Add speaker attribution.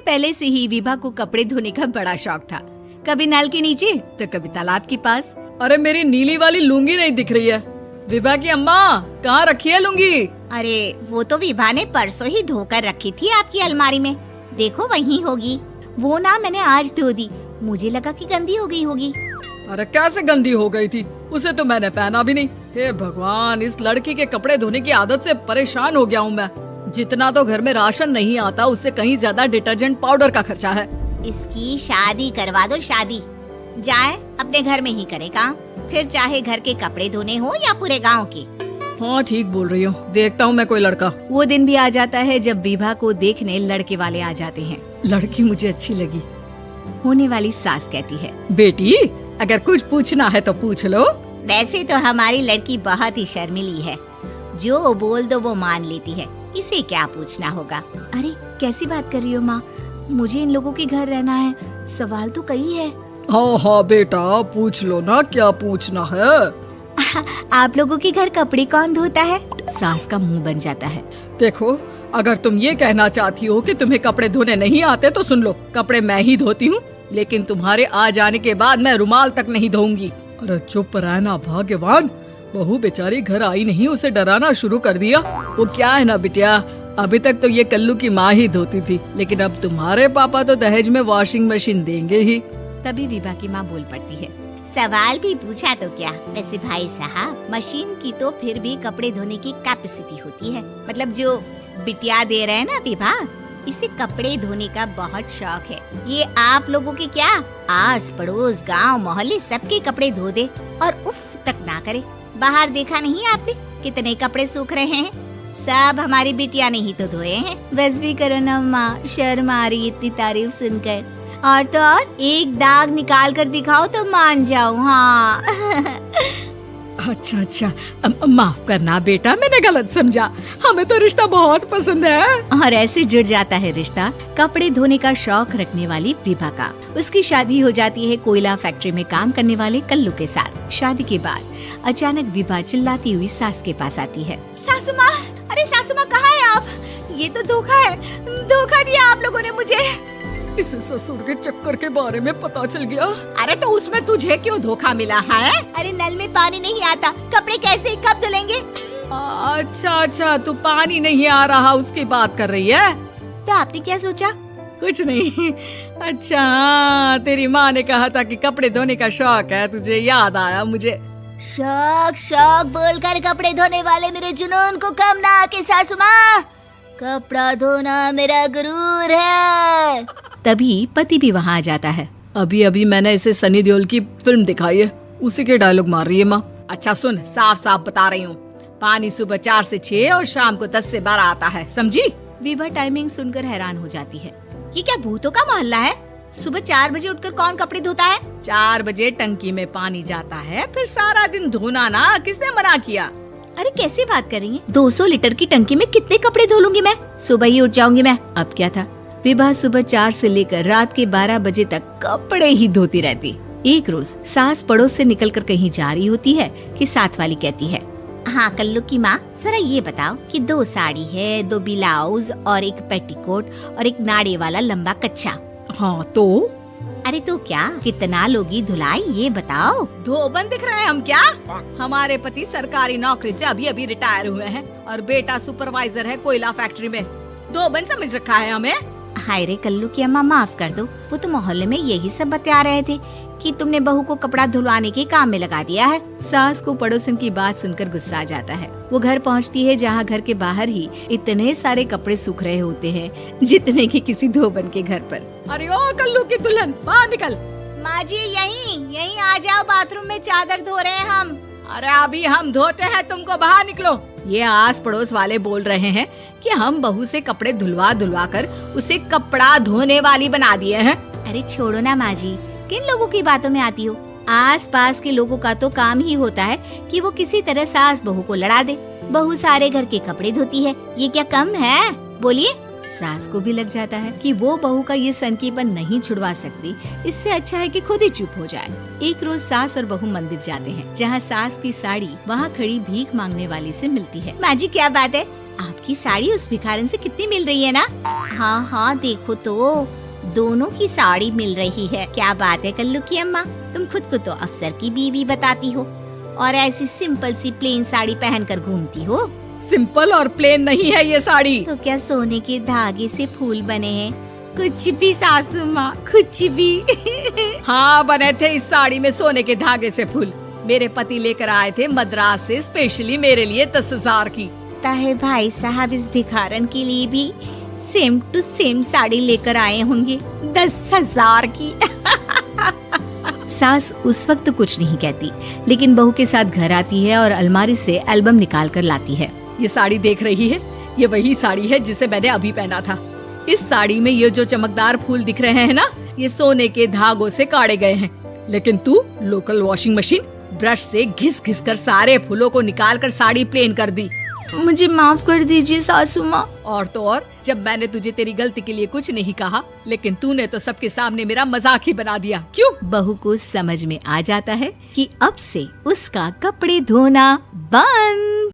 Speaker 1: पहले से ही विभा को कपड़े धोने का बड़ा शौक था। कभी नल के नीचे तो कभी तालाब के पास।
Speaker 2: अरे मेरी नीली वाली लुंगी नहीं दिख रही है। विभा की अम्मा, कहाँ रखी है लुंगी?
Speaker 3: अरे वो तो विभा ने परसों ही धोकर रखी थी आपकी अलमारी में, देखो वहीं होगी। वो ना मैंने आज धो दी, मुझे लगा कि गंदी हो गई होगी।
Speaker 2: अरे कैसे गंदी हो गई थी? उसे तो मैंने पहना भी नहीं। हे भगवान, इस लड़की के कपड़े धोने की आदत से परेशान हो गया हूँ मैं। जितना तो घर में राशन नहीं आता, उससे कहीं ज्यादा डिटर्जेंट पाउडर का खर्चा है।
Speaker 3: इसकी शादी करवा दो, शादी। जाए अपने घर में ही करे काम, फिर चाहे घर के कपड़े धोने हो या पूरे गांव के।
Speaker 2: हाँ ठीक बोल रही हो, देखता हूँ मैं कोई लड़का।
Speaker 1: वो दिन भी आ जाता है जब विभा को देखने लड़के वाले आ जाते हैं।
Speaker 2: लड़की मुझे अच्छी लगी।
Speaker 1: होने वाली सास कहती है,
Speaker 2: बेटी अगर कुछ पूछना है तो पूछ लो।
Speaker 3: वैसे तो हमारी लड़की बहुत ही शर्मीली है, जो बोल दो वो मान लेती है, इसे क्या पूछना होगा।
Speaker 1: अरे कैसी बात कर रही हो माँ, मुझे इन लोगों के घर रहना है, सवाल तो कई है।
Speaker 2: हाँ हाँ बेटा, पूछ लो ना, क्या पूछना है।
Speaker 1: आप लोगों के घर कपड़े कौन धोता है? सास का मुंह बन जाता है।
Speaker 2: देखो, अगर तुम ये कहना चाहती हो कि तुम्हें कपड़े धोने नहीं आते तो सुन लो, कपड़े मैं ही धोती हूँ, लेकिन तुम्हारे आ जाने के बाद मैं रुमाल तक नहीं धोऊंगी। अरे चुप रहना भाग्यवान, बहू बेचारी घर आई नहीं, उसे डराना शुरू कर दिया। वो क्या है ना बिटिया, अभी तक तो ये कल्लू की माँ ही धोती थी, लेकिन अब तुम्हारे पापा तो दहेज में वॉशिंग मशीन देंगे ही।
Speaker 1: तभी विभा की माँ बोल पड़ती है,
Speaker 3: सवाल भी पूछा तो क्या। वैसे भाई साहब, मशीन की तो फिर भी कपड़े धोने की कैपेसिटी होती है। मतलब जो बिटिया दे रहे हैं ना विभा, इसे कपड़े धोने का बहुत शौक है। ये आप लोगों के क्या, आस पड़ोस गांव मोहल्ले सबके कपड़े धो दे और उफ तक ना करे। बाहर देखा नहीं आपने कितने कपड़े सूख रहे हैं? सब हमारी बिटिया ने ही तो धोए हैं।
Speaker 1: बस भी करो ना माँ, शर्म आ रही इतनी तारीफ सुनकर। और तो और एक दाग निकाल कर दिखाओ तो मान जाऊँ। हाँ
Speaker 2: अच्छा अच्छा, माफ करना बेटा, मैंने गलत समझा। हमें तो रिश्ता बहुत पसंद है।
Speaker 1: और ऐसे जुड़ जाता है रिश्ता कपड़े धोने का शौक रखने वाली विभा का। उसकी शादी हो जाती है कोयला फैक्ट्री में काम करने वाले कल्लू के साथ। शादी के बाद अचानक विभा चिल्लाती हुई सास के पास आती है।
Speaker 3: सासू माँ, अरे सासू माँ कहाँ है आप? ये तो धोखा है, धोखा दिया आप लोगों ने मुझे।
Speaker 2: इसे ससुर के चक्कर के बारे में पता चल गया।
Speaker 3: अरे तो उसमें तुझे क्यों धोखा मिला है? अरे नल में पानी नहीं आता, कपड़े कैसे कब धुलेंगे?
Speaker 2: अच्छा अच्छा, तू पानी नहीं आ रहा उसकी बात कर रही है।
Speaker 3: तो आपने क्या सोचा?
Speaker 2: कुछ नहीं। अच्छा, तेरी माँ ने कहा था कि कपड़े धोने का शौक है, तुझे याद आया मुझे।
Speaker 3: शौक शौक बोलकर कपड़े धोने वाले मेरे जुनून को कम ना आके सासू माँ, कपड़ा धोना मेरा गुरूर है।
Speaker 1: तभी पति भी वहाँ आ जाता है।
Speaker 2: अभी अभी मैंने इसे सनी देओल की फिल्म दिखाई है, उसी के डायलॉग मार रही है माँ। अच्छा सुन, साफ साफ बता रही हूँ, पानी सुबह 4 से 6 और शाम को 10 से 12 आता है, समझी?
Speaker 1: विभा टाइमिंग सुनकर हैरान हो जाती है।
Speaker 3: ये क्या भूतों का मोहल्ला है? सुबह 4 बजे उठकर कौन कपड़े धोता है?
Speaker 2: 4 बजे टंकी में पानी जाता है, फिर सारा दिन धोना ना, किसने मना किया?
Speaker 1: अरे कैसे बात कर रही हैं? 200 लीटर की टंकी में कितने कपड़े धो लूंगी मैं? सुबह ही उठ जाऊंगी मैं। अब क्या था, विभा सुबह 4 से लेकर रात के 12 बजे तक कपड़े ही धोती रहती। एक रोज सास पड़ोस से निकलकर कहीं जा रही होती है कि साथ वाली कहती है,
Speaker 3: हाँ कल्लू की माँ, जरा ये बताओ कि 2 साड़ी है, 2 ब्लाउज और एक पेटीकोट और एक नाड़े वाला लंबा कच्छा।
Speaker 2: हाँ तो?
Speaker 3: अरे तो क्या, कितना लोगी धुलाई ये बताओ।
Speaker 2: धोबन दिख रहे हैं हम क्या? हमारे पति सरकारी नौकरी से अभी अभी रिटायर हुए हैं और बेटा सुपरवाइजर है कोयला फैक्ट्री में। धोबन समझ रखा है हमें।
Speaker 3: हाय रे कल्लू की अम्मा, माफ कर दो, वो तो मोहल्ले में यही सब बता रहे थे कि तुमने बहू को कपड़ा धुलवाने के काम में लगा दिया है।
Speaker 1: सास को पड़ोसन की बात सुनकर गुस्सा आ जाता है। वो घर पहुंचती है जहां घर के बाहर ही इतने सारे कपड़े सूख रहे होते हैं जितने कि किसी धोबन के घर पर।
Speaker 2: अरे ओ कल्लू की दुल्हन, बाहर निकल।
Speaker 3: माँ जी यहीं आ जाओ, बाथरूम में चादर धो रहे हैं हम।
Speaker 2: अरे अभी हम धोते हैं, तुमको बाहर निकलो। ये आस पड़ोस वाले बोल रहे हैं कि हम बहू से कपड़े धुलवा धुलवा कर उसे कपड़ा धोने वाली बना दिए हैं।
Speaker 3: अरे छोड़ो ना माँ जी, किन लोगों की बातों में आती हो? आस पास के लोगों का तो काम ही होता है कि वो किसी तरह सास बहू को लड़ा दे। बहू सारे घर के कपड़े धोती है, ये क्या कम है? बोलिए।
Speaker 1: सास को भी लग जाता है कि वो बहू का ये सनकीपन नहीं छुड़वा सकती, इससे अच्छा है कि खुद ही चुप हो जाए। एक रोज सास और बहू मंदिर जाते हैं, जहाँ सास की साड़ी वहाँ खड़ी भीख मांगने वाली से मिलती है।
Speaker 3: माँ जी क्या बात है, आपकी साड़ी उस भिखारन से कितनी मिल रही है ना? हाँ हाँ देखो तो, दोनों की साड़ी मिल रही है। क्या बात है कल्लू की अम्मा, तुम खुद को तो अफसर की बीवी बताती हो और ऐसी सिंपल सी प्लेन साड़ी पहनकर घूमती हो।
Speaker 2: सिंपल और प्लेन नहीं है ये साड़ी।
Speaker 3: तो क्या सोने के धागे से फूल बने हैं? कुछ भी सासू माँ, कुछ भी।
Speaker 2: हाँ बने थे इस साड़ी में सोने के धागे से फूल। मेरे पति लेकर आए थे मद्रास से स्पेशली मेरे लिए 10,000 की।
Speaker 3: ताहे भाई साहब इस भिखारन के लिए भी सेम टू सेम साड़ी लेकर आए होंगे 10,000 की।
Speaker 1: सास उस वक्त तो कुछ नहीं कहती, लेकिन बहू के साथ घर आती है और अलमारी से एल्बम निकाल कर लाती है।
Speaker 2: ये साड़ी देख रही है, ये वही साड़ी है जिसे मैंने अभी पहना था। इस साड़ी में ये जो चमकदार फूल दिख रहे हैं ना, ये सोने के धागों से काढ़े गए हैं। लेकिन तू लोकल वॉशिंग मशीन ब्रश से घिस घिस कर सारे फूलों को निकाल कर साड़ी प्लेन कर दी।
Speaker 1: मुझे माफ कर दीजिए सासू माँ।
Speaker 2: और तो और, जब मैंने तुझे तेरी गलती के लिए कुछ नहीं कहा, लेकिन तूने तो सबके सामने मेरा मजाक ही बना दिया। क्यों?
Speaker 1: बहू को समझ में आ जाता है कि अब से उसका कपड़े धोना बंद।